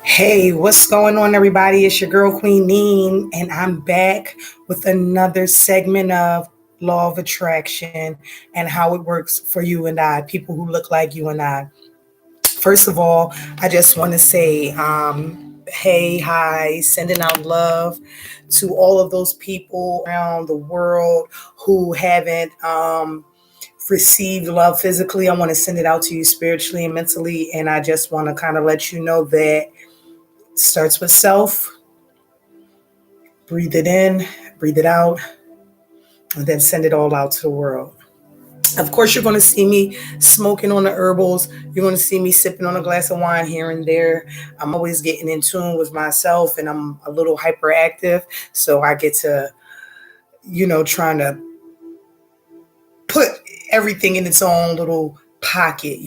Hey, what's going on, everybody? It's your girl, Queen Neen, and I'm back with another segment of Law of Attraction and how it works for you and I, people who look like you and I. First of all, I just want to say, hey, hi, sending out love to all of those people around the world who haven't received love physically. I want to send it out to you spiritually and mentally, and I just want to kind of let you know that starts with self. Breathe it in, breathe it out, and then send it all out to the world. Of course, you're going to see me smoking on the herbals. You're going to see me sipping on a glass of wine here and there. I'm always getting in tune with myself, and I'm a little hyperactive. So I get to, trying to put everything in its own little pocket.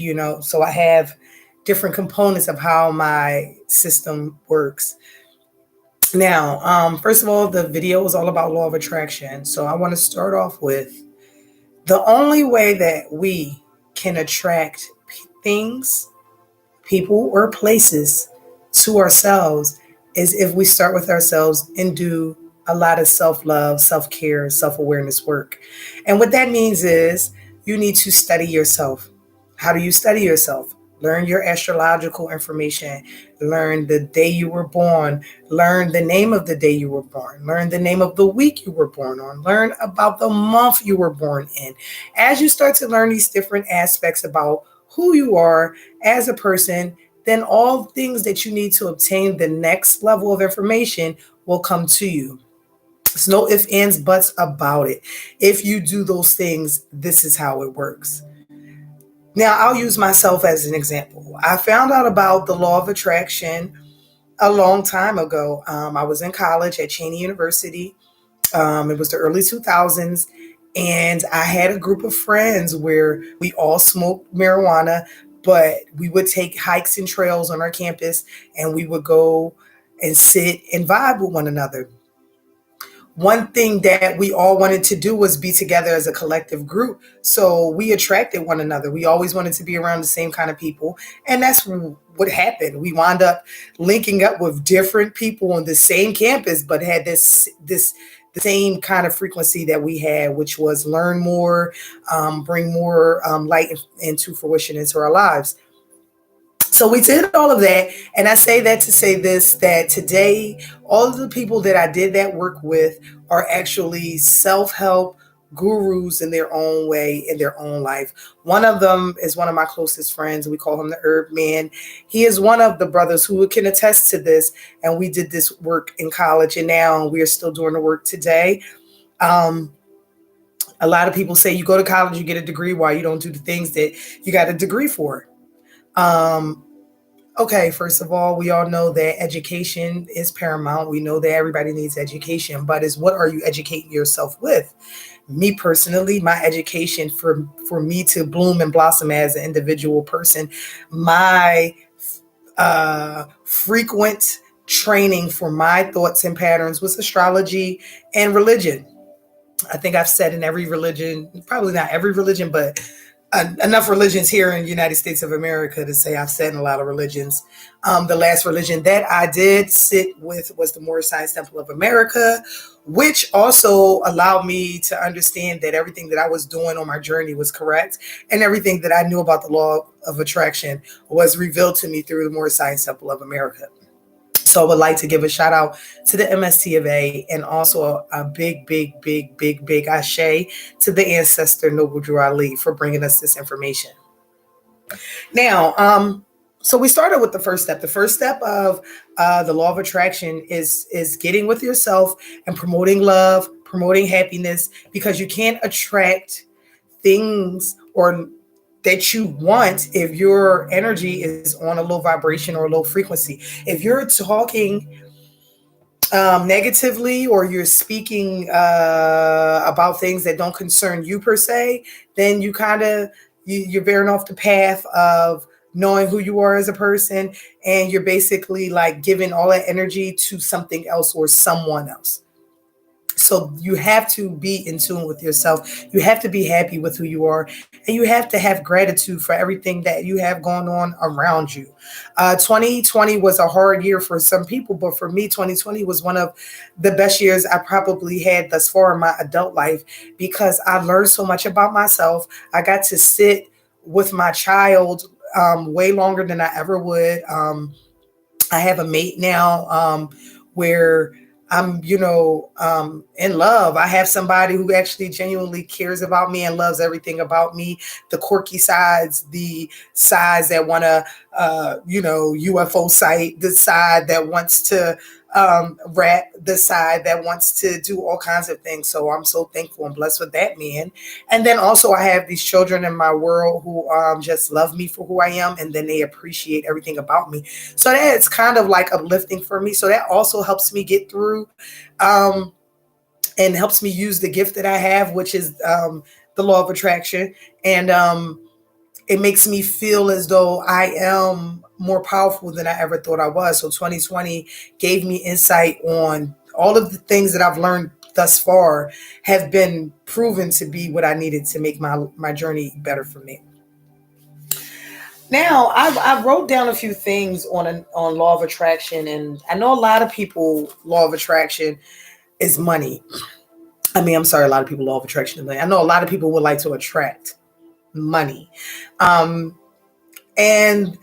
So I have different components of how my system works. Now, first of all, the video is all about law of attraction. So I want to start off with the only way that we can attract things, people, or places to ourselves is if we start with ourselves and do a lot of self-love, self-care, self-awareness work. And what that means is you need to study yourself. How do you study yourself? Learn your astrological information. Learn the day you were born. Learn the name of the day you were born. Learn the name of the week you were born on. Learn about the month you were born in. As you start to learn these different aspects about who you are as a person, then all things that you need to obtain the next level of information will come to you. There's no ifs, ands, buts about it. If you do those things, this is how it works. Now, I'll use myself as an example. I found out about the law of attraction a long time ago. I was in college at Cheney University. It was the early 2000s. And I had a group of friends where we all smoked marijuana, but we would take hikes and trails on our campus and we would go and sit and vibe with one another. One thing that we all wanted to do was be together as a collective group. So we attracted one another. We always wanted to be around the same kind of people. And that's what happened. We wound up linking up with different people on the same campus, but had this the same kind of frequency that we had, which was learn more, bring more light into fruition into our lives. So we did all of that. And I say that to say this, that today, all of the people that I did that work with are actually self-help gurus in their own way, in their own life. One of them is one of my closest friends. We call him the Herb Man. He is one of the brothers who can attest to this. And we did this work in college, and now we are still doing the work today. Um, a lot of people say you go to college, you get a degree. Why you don't do the things that you got a degree for? Um, Okay, first of all, we all know that education is paramount. We know that everybody needs education, but is what are you educating yourself with? Me personally, my education for me to bloom and blossom as an individual person, my frequent training for my thoughts and patterns was astrology and religion. I think I've said in every religion, probably not every religion, but enough religions here in the United States of America to say I've said in a lot of religions. The last religion that I did sit with was the Moorish Science Temple of America, which also allowed me to understand that everything that I was doing on my journey was correct, and everything that I knew about the law of attraction was revealed to me through the Moorish Science Temple of America. So I would like to give a shout out to the MST of A, and also a big, big, big, big, big ashe to the ancestor Noble Drew Ali for bringing us this information. Now, so we started with the first step. The first step of the law of attraction is getting with yourself and promoting love, promoting happiness, because you can't attract things or that you want if your energy is on a low vibration or a low frequency. If you're talking negatively, or you're speaking about things that don't concern you per se, then you're veering off the path of knowing who you are as a person, and you're basically like giving all that energy to something else or someone else. So you have to be in tune with yourself. You have to be happy with who you are, and you have to have gratitude for everything that you have going on around you. 2020 was a hard year for some people, but for me, 2020 was one of the best years I probably had thus far in my adult life, because I learned so much about myself. I got to sit with my child way longer than I ever would. I have a mate now, where I'm, in love. I have somebody who actually genuinely cares about me and loves everything about me. The quirky sides, the sides that want to, UFO site, the side that wants to rap, the side that wants to do all kinds of things. So I'm so thankful and blessed with that man. And then also I have these children in my world who just love me for who I am, and then they appreciate everything about me. So that's kind of like uplifting for me. So that also helps me get through, um, and helps me use the gift that I have, which is the law of attraction. And it makes me feel as though I am more powerful than I ever thought I was. So 2020 gave me insight on all of the things that I've learned thus far have been proven to be what I needed to make my journey better for me. Now, I wrote down a few things on law of attraction, and I know a lot of people law of attraction is money. I mean, I'm sorry, a lot of people law of attraction is money. I know a lot of people would like to attract money. Um, and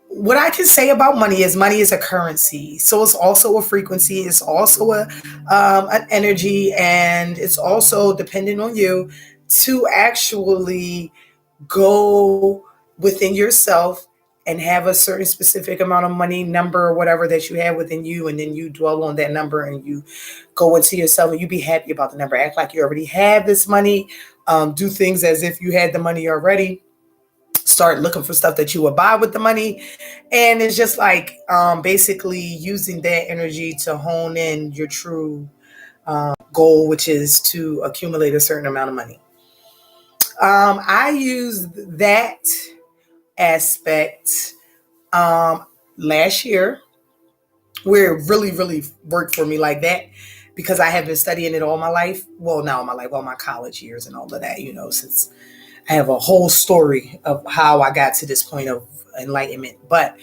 what I can say about money is a currency. So it's also a frequency. It's also an energy, and it's also dependent on you to actually go within yourself and have a certain specific amount of money number or whatever that you have within you, and then you dwell on that number and you go into yourself and you be happy about the number. Act like you already have this money. Do things as if you had the money already. Start looking for stuff that you would buy with the money. And it's just like basically using that energy to hone in your true goal, which is to accumulate a certain amount of money. I use that aspect last year, where it really, really worked for me like that, because I have been studying it all my life. Well, not all my life, all my college years and all of that, since I have a whole story of how I got to this point of enlightenment. But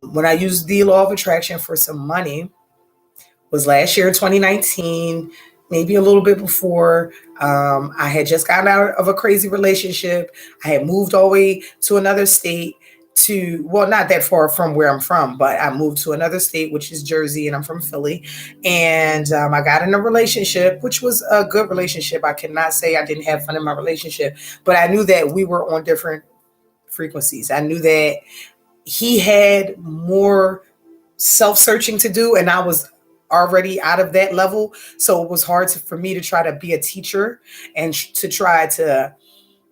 when I used the law of attraction for some money was last year in 2019, maybe a little bit before. I had just gotten out of a crazy relationship. I had moved all the way to another state well, not that far from where I'm from, but I moved to another state, which is Jersey, and I'm from Philly. And I got in a relationship, which was a good relationship. I cannot say I didn't have fun in my relationship, but I knew that we were on different frequencies. I knew that he had more self-searching to do, and I was already out of that level. So it was hard for me to try to be a teacher and to try to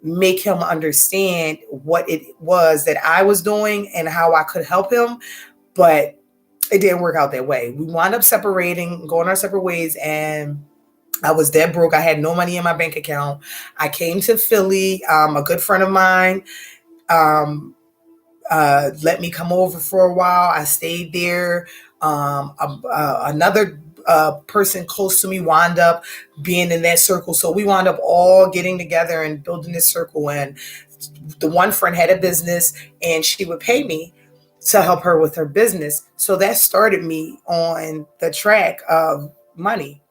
make him understand what it was that I was doing and how I could help him. But it didn't work out that way. We wound up separating, going our separate ways, and I was dead broke. I had no money in my bank account. I came to Philly. A good friend of mine um, let me come over for a while. I stayed there. Another person close to me wound up being in that circle. So we wound up all getting together and building this circle. And the one friend had a business, and she would pay me to help her with her business. So that started me on the track of money,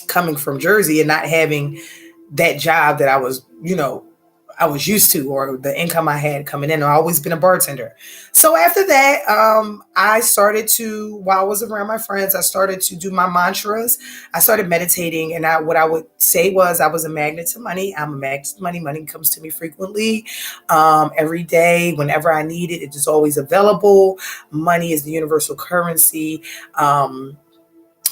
coming from Jersey and not having that job that I was used to, or the income I had coming in. I've always been a bartender. So after that, I started to, while I was around my friends, I started to do my mantras. I started meditating, and what I would say was I was a magnet to money. I'm a magnet to money. Money comes to me frequently, every day, whenever I need it. It is always available. Money is the universal currency.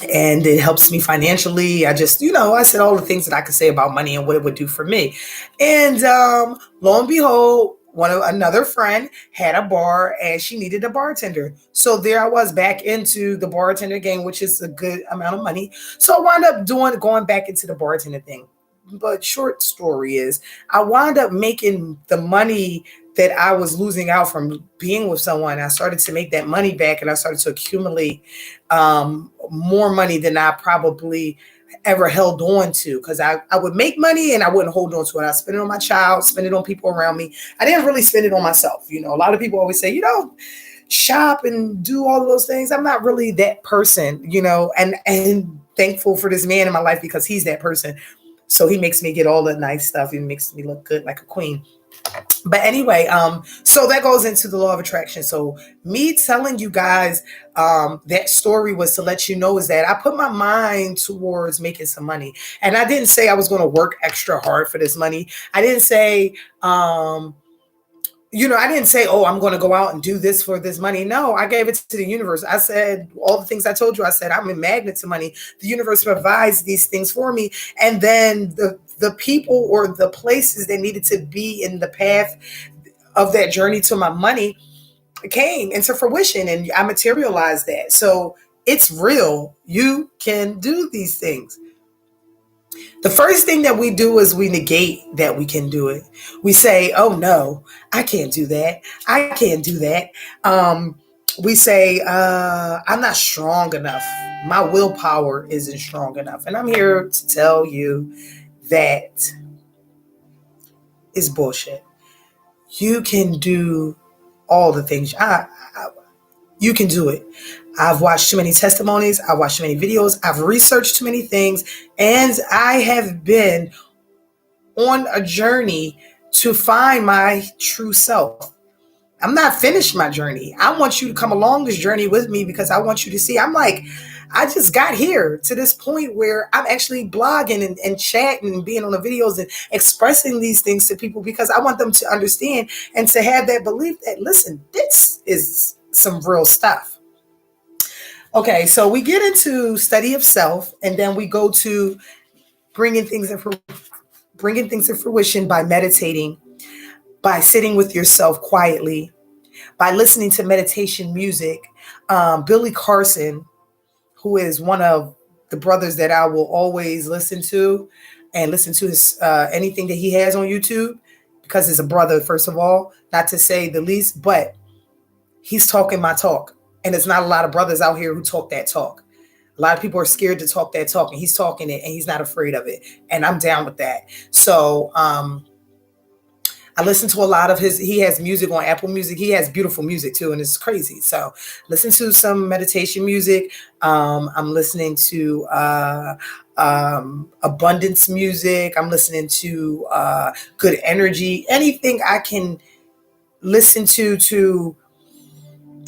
And it helps me financially. I just, I said all the things that I could say about money and what it would do for me. And lo and behold, another friend had a bar and she needed a bartender. So there I was back into the bartender game, which is a good amount of money. So I wound up going back into the bartender thing. But short story is, I wound up making the money that I was losing out from being with someone. I started to make that money back, and I started to accumulate more money than I probably ever held on to, because I would make money and I wouldn't hold on to it. I spend it on my child, spend it on people around me. I didn't really spend it on myself. A lot of people always say, shop and do all of those things. I'm not really that person, and thankful for this man in my life because he's that person. So he makes me get all the nice stuff. He makes me look good like a queen. But anyway, so that goes into the law of attraction. So me telling you guys that story was to let you know is that I put my mind towards making some money. And I didn't say I was going to work extra hard for this money. I didn't say, I didn't say, oh, I'm going to go out and do this for this money. No, I gave it to the universe. I said all the things I told you. I said, I'm a magnet to money. The universe provides these things for me. And then the people or the places that needed to be in the path of that journey to my money came into fruition, and I materialized that. So it's real. You can do these things. The first thing that we do is we negate that we can do it. We say, oh no, I can't do that. I can't do that. We say, I'm not strong enough. My willpower isn't strong enough. And I'm here to tell you that is bullshit. You can do all the things. You can do it. I've watched too many testimonies. I've watched too many videos. I've researched too many things. And I have been on a journey to find my true self. I'm not finished my journey. I want you to come along this journey with me because I want you to see. I just got here to this point where I'm actually blogging and chatting and being on the videos and expressing these things to people because I want them to understand and to have that belief that, listen, this is some real stuff. Okay, so we get into study of self, and then we go to bringing things to fruition by meditating, by sitting with yourself quietly, by listening to meditation music. Billy Carson, who is one of the brothers that I will always listen to and listen to his anything that he has on YouTube, because he's a brother, first of all, not to say the least, but he's talking my talk. And there's not a lot of brothers out here who talk that talk. A lot of people are scared to talk that talk, and he's talking it and he's not afraid of it. And I'm down with that. So I listen to a lot of he has music on Apple Music. He has beautiful music too, and it's crazy. So listen to some meditation music. I'm listening to abundance music. I'm listening to good energy. Anything I can listen to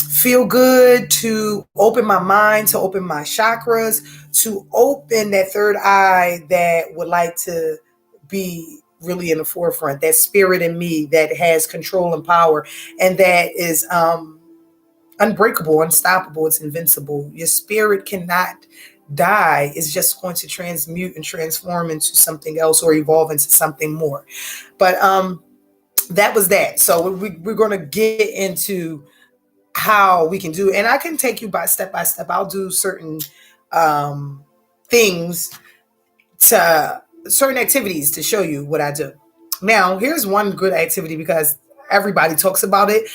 feel good, to open my mind, to open my chakras, to open that third eye that would like to be really in the forefront, that spirit in me that has control and power, and that is unbreakable, unstoppable, it's invincible. Your spirit cannot die. It's just going to transmute and transform into something else or evolve into something more. But that was that. So we're going to get into how we can do it. And I can take you by step. I'll do certain things, to certain activities to show you what I do. Now, here's one good activity because everybody talks about it.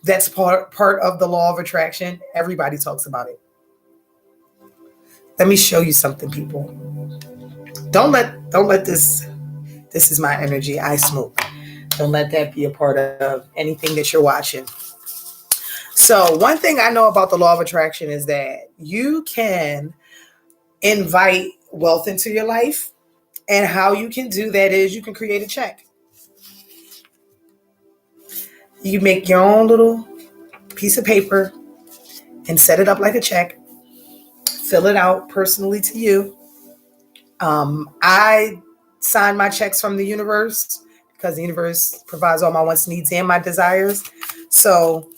That's part of the law of attraction. Everybody talks about it. Let me show you something, people. Don't let this is my energy. I smoke. Don't let that be a part of anything that you're watching. So one thing I know about the law of attraction is that you can invite wealth into your life. And how you can do that is you can create a check. You make your own little piece of paper and set it up like a check. Fill it out personally to you. I sign my checks from the universe because the universe provides all my wants, needs, and my desires. So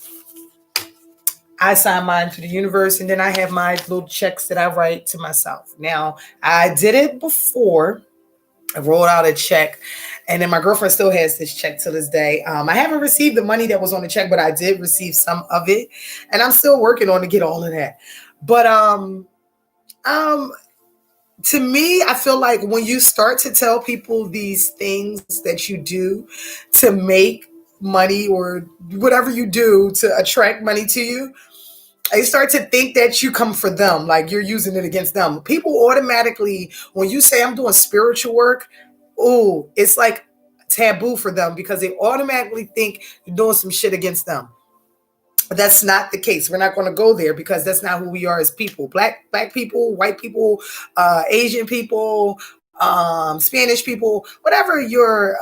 I sign mine to the universe, and then I have my little checks that I write to myself. Now, I did it before. I rolled out a check, and then my girlfriend still has this check to this day. I haven't received the money that was on the check, but I did receive some of it, and I'm still working on to get all of that. But to me, I feel like when you start to tell people these things that you do to make money or whatever you do to attract money to you, they start to think that you come for them, like you're using it against them. People automatically, when you say I'm doing spiritual work, oh, it's like taboo for them because they automatically think you're doing some shit against them. But that's not the case. We're not going to go there because that's not who we are as people. Black people, white people, Asian people, Spanish people, whatever your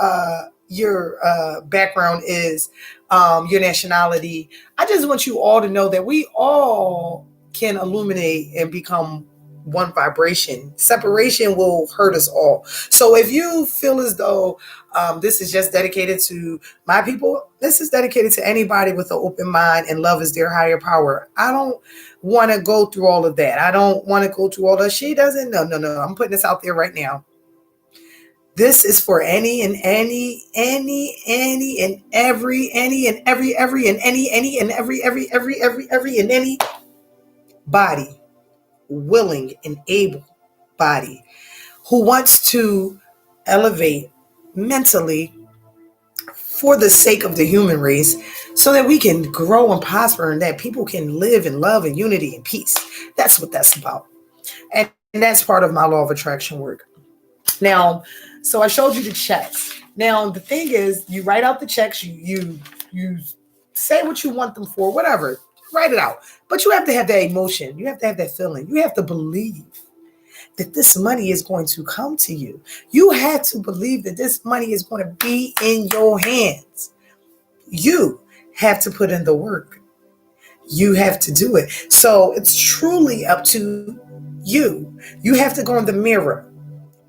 background is, your nationality. I just want you all to know that we all can illuminate and become one vibration. Separation will hurt us all. So if you feel as though this is just dedicated to my people, this is dedicated to anybody with an open mind and love is their higher power. I don't want to go through all of that. I don't want to go through all that. She doesn't. No. I'm putting this out there right now. This is for any and every body, willing and able body who wants to elevate mentally for the sake of the human race so that we can grow and prosper and that people can live in love and unity and peace. That's what that's about. And that's part of my law of attraction work. Now, so I showed you the checks. Now, the thing is, you write out the checks, you say what you want them for, whatever, write it out. But you have to have that emotion. You have to have that feeling. You have to believe that this money is going to come to you. You have to believe that this money is going to be in your hands. You have to put in the work. You have to do it. So it's truly up to you. You have to go in the mirror.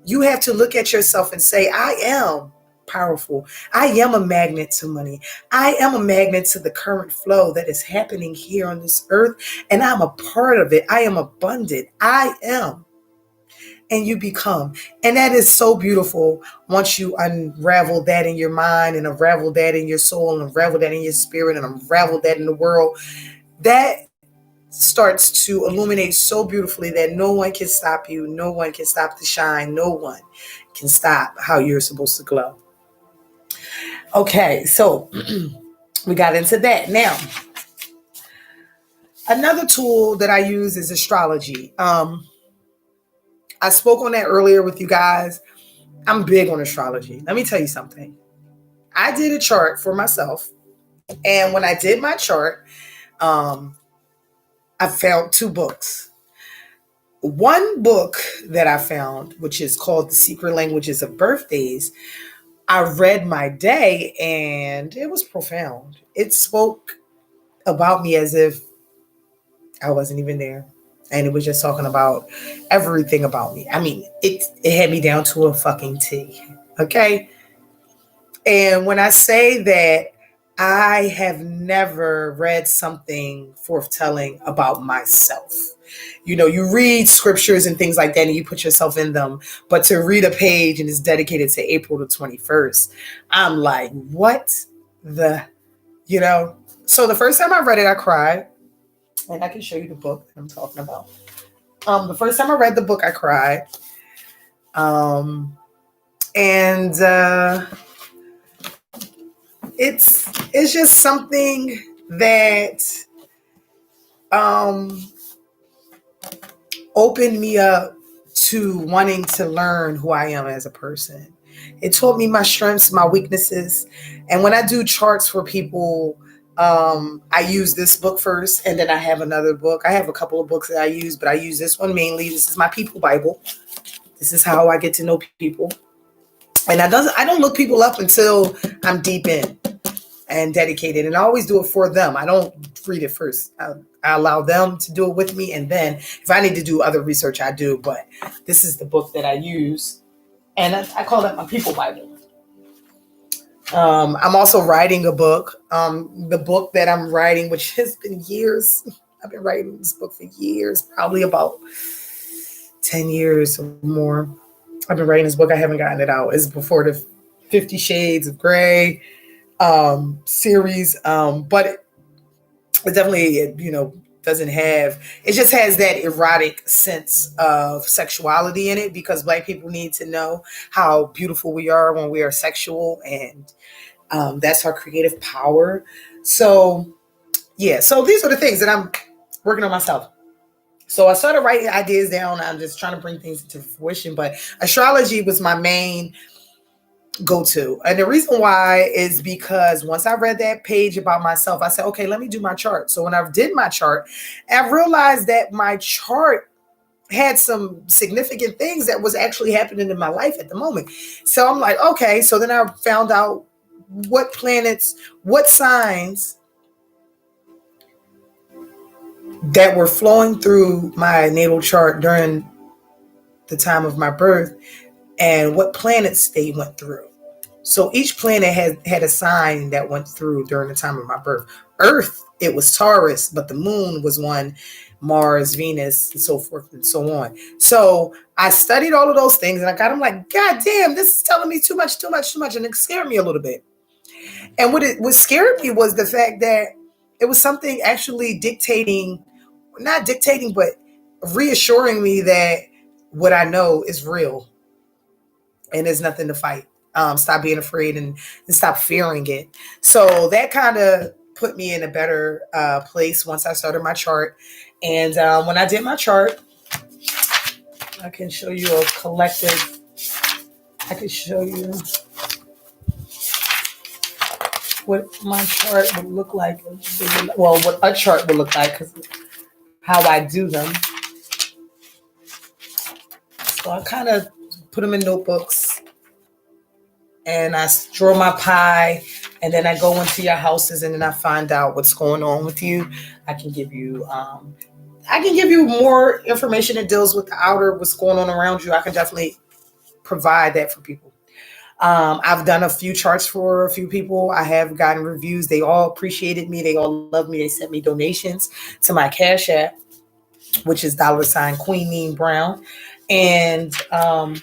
You have to look at yourself and say, I am powerful. I am a magnet to money. I am a magnet to the current flow that is happening here on this earth, and I'm a part of it. I am abundant. I am. And you become. And that is so beautiful once you unravel that in your mind and unravel that in your soul and unravel that in your spirit and unravel that in the world. That starts to illuminate so beautifully that no one can stop you. No one can stop the shine. No one can stop how you're supposed to glow. Okay, so we got into that. Now, another tool that I use is astrology. I spoke on that earlier with you guys. I'm big on astrology. Let me tell you something. I did a chart for myself. And when I did my chart, I found 2 books. One book that I found, which is called The Secret Languages of Birthdays, I read my day and it was profound. It spoke about me as if I wasn't even there. And it was just talking about everything about me. I mean, it had me down to a fucking T. Okay? And when I say that I have never read something forthtelling about myself. You know, you read scriptures and things like that and you put yourself in them. But to read a page and it's dedicated to April the 21st, I'm like, what the, you know? So the first time I read it, I cried. And I can show you the book that I'm talking about. The first time I read the book, I cried. It's just something that opened me up to wanting to learn who I am as a person. It taught me my strengths, my weaknesses. And when I do charts for people, I use this book first, and then I have another book. I have a couple of books that I use, but I use this one mainly. This is my people Bible. This is how I get to know people. And I don't look people up until I'm deep in and dedicated. And I always do it for them. I don't read it first. I allow them to do it with me. And then if I need to do other research, I do. But this is the book that I use. And I call that my people Bible. I'm also writing a book. The book that I'm writing, which has been years. I've been writing this book for years, probably about 10 years or more. I've been writing this book. I haven't gotten it out. It's before the 50 Shades of Grey series. But it definitely, doesn't have, it just has that erotic sense of sexuality in it, because Black people need to know how beautiful we are when we are sexual, and That's our creative power. So yeah, so these are the things that I'm working on myself. So I started writing ideas down. I'm just trying to bring things to fruition. But astrology was my main go to. And the reason why is because once I read that page about myself, I said, okay, let me do my chart. So when I did my chart, I realized that my chart had some significant things that was actually happening in my life at the moment. So I'm like, okay. So then I found out what planets, what signs that were flowing through my natal chart during the time of my birth and what planets they went through. So each planet had a sign that went through during the time of my birth. Earth, it was Taurus, but the moon was one, Mars, Venus, and so forth and so on. So I studied all of those things and I got them like, God damn, this is telling me too much, too much, too much. And it scared me a little bit. And what scared me was the fact that it was something actually dictating, not dictating, but reassuring me that what I know is real and there's nothing to fight. Stop being afraid and stop fearing it. So that kind of put me in a better place once I started my chart. And when I did my chart, I can show you a collective. I can show you what my chart would look like. Well, what a chart would look like because how I do them. So I kind of put them in notebooks and I draw my pie and then I go into your houses and then I find out what's going on with you. I can give you more information that deals with the outer, what's going on around you. I can definitely provide that for people. I've done a few charts for a few people. I have gotten reviews. They all appreciated me. They all loved me. They sent me donations to my Cash App, which is $ Queen Neen Brown. And, and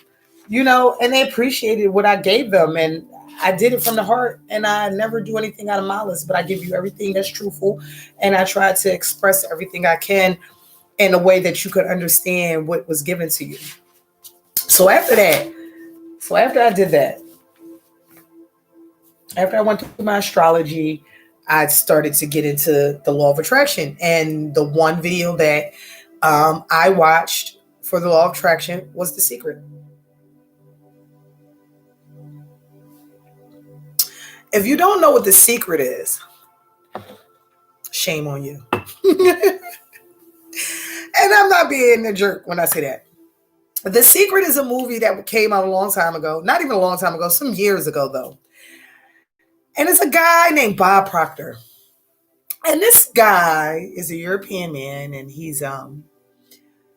they appreciated what I gave them. And I did it from the heart and I never do anything out of malice, but I give you everything that's truthful. And I try to express everything I can in a way that you could understand what was given to you. So after I did that, after I went through my astrology, I started to get into the law of attraction. And the one video that I watched for the law of attraction was The Secret. If you don't know what The Secret is, shame on you. And I'm not being a jerk when I say that. The Secret is a movie that came out a long time ago. Not even a long time ago, some years ago, though. And it's a guy named Bob Proctor. And this guy is a European man, and he's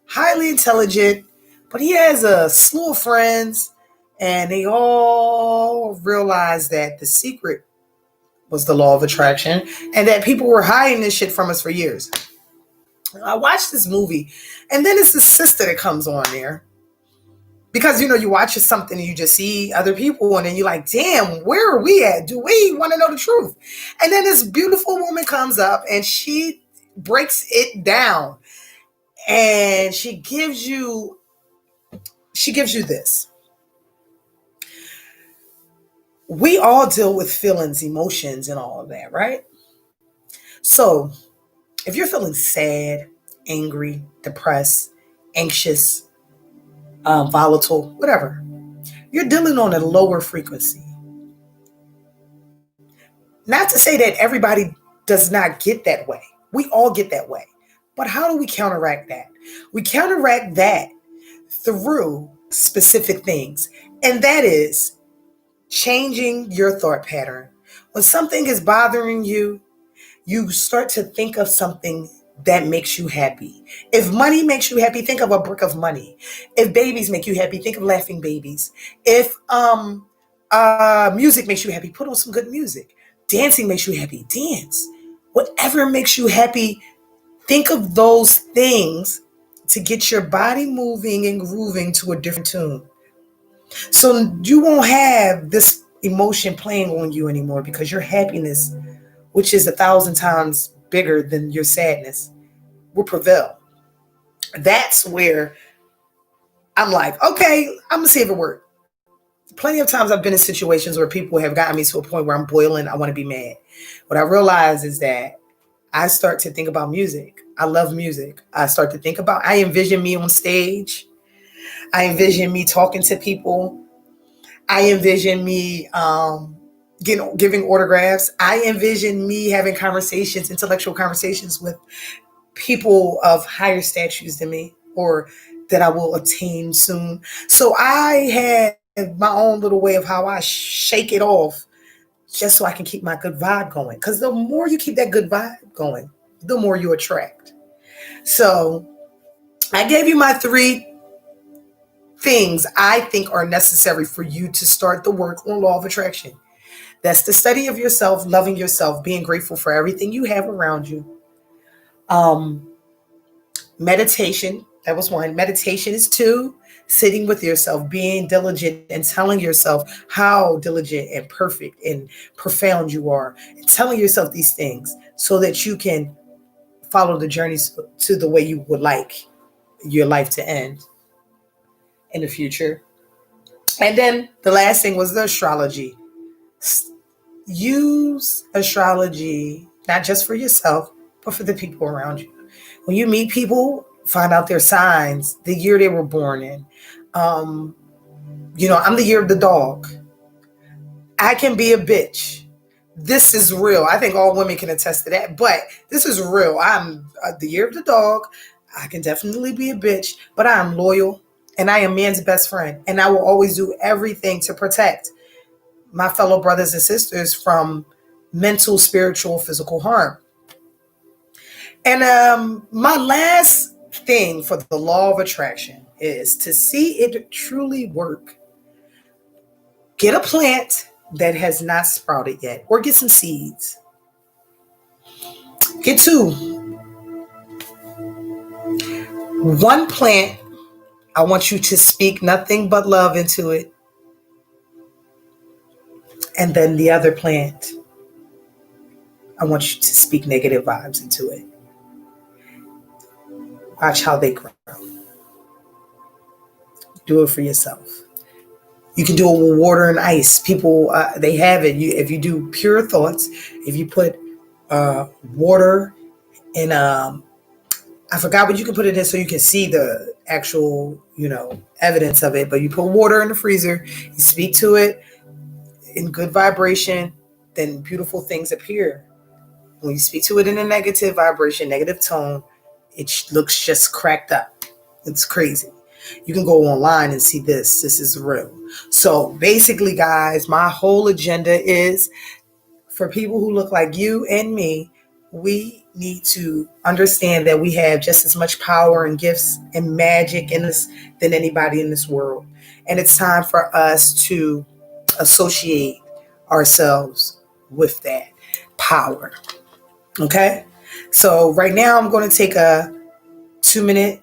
highly intelligent, but he has a slew of friends, and they all realize that the secret was the law of attraction and that people were hiding this shit from us for years. I watched this movie, and then it's the sister that comes on there. Because, you watch something and you just see other people and then you're like, damn, where are we at? Do we want to know the truth? And then this beautiful woman comes up and she breaks it down and she gives you this. We all deal with feelings, emotions, and all of that, right? So if you're feeling sad, angry, depressed, anxious, volatile, whatever, you're dealing on a lower frequency. Not to say that everybody does not get that way. We all get that way. But how do we counteract that? We counteract that through specific things. And that is changing your thought pattern. When something is bothering you, you start to think of something that makes you happy. If money makes you happy, think of a brick of money. If babies make you happy, think of laughing babies. If music makes you happy, put on some good music. Dancing makes you happy, dance. Whatever makes you happy, think of those things to get your body moving and grooving to a different tune. So you won't have this emotion playing on you anymore because your happiness, which is 1,000 times bigger than your sadness, will prevail. That's where I'm like, okay, I'm going to see if it works. Plenty of times I've been in situations where people have gotten me to a point where I'm boiling. I want to be mad. What I realize is that I start to think about music. I love music. I start to think about, I envision me on stage. I envision me talking to people. I envision me giving autographs. I envision me having conversations, intellectual conversations with people of higher statues than me, or that I will attain soon. So I have my own little way of how I shake it off just so I can keep my good vibe going. Because the more you keep that good vibe going, the more you attract. So I gave you my three things I think are necessary for you to start the work on law of attraction. That's the study of yourself, loving yourself, being grateful for everything you have around you. Um, Meditation, that was one. Meditation is two. Sitting with yourself, being diligent and telling yourself how diligent and perfect and profound you are, and telling yourself these things so that you can follow the journey to the way you would like your life to end in the future. And then the last thing was the astrology. Use astrology not just for yourself, but for the people around you. When you meet people, find out their signs, the year they were born in. Um, I'm the year of the dog. I can be a bitch. This is real. I think all women can attest to that, but this is real. I'm the year of the dog. I can definitely be a bitch, but I am loyal and I am man's best friend. And I will always do everything to protect my fellow brothers and sisters from mental, spiritual, physical harm. And my last thing for the law of attraction is to see it truly work. Get a plant that has not sprouted yet, or get some seeds. Get two. One plant, I want you to speak nothing but love into it. And then the other plant, I want you to speak negative vibes into it. Watch how they grow. Do it for yourself. You can do it with water and ice. People, they have it. If you do pure thoughts, if you put water in, I forgot what you can put it in so you can see the actual, evidence of it. But you put water in the freezer, you speak to it in good vibration, then beautiful things appear. When you speak to it in a negative vibration, negative tone, it looks just cracked up. It's crazy. You can go online and see this. This is real. So basically, guys, my whole agenda is for people who look like you and me. We need to understand that we have just as much power and gifts and magic in us than anybody in this world. And it's time for us to associate ourselves with that power. Okay? So right now I'm going to take a 2-minute,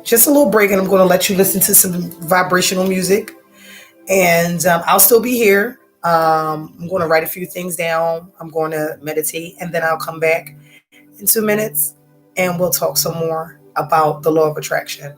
just a little break, and I'm going to let you listen to some vibrational music. And I'll still be here. I'm going to write a few things down. I'm going to meditate, and then I'll come back in 2 minutes and we'll talk some more about the law of attraction.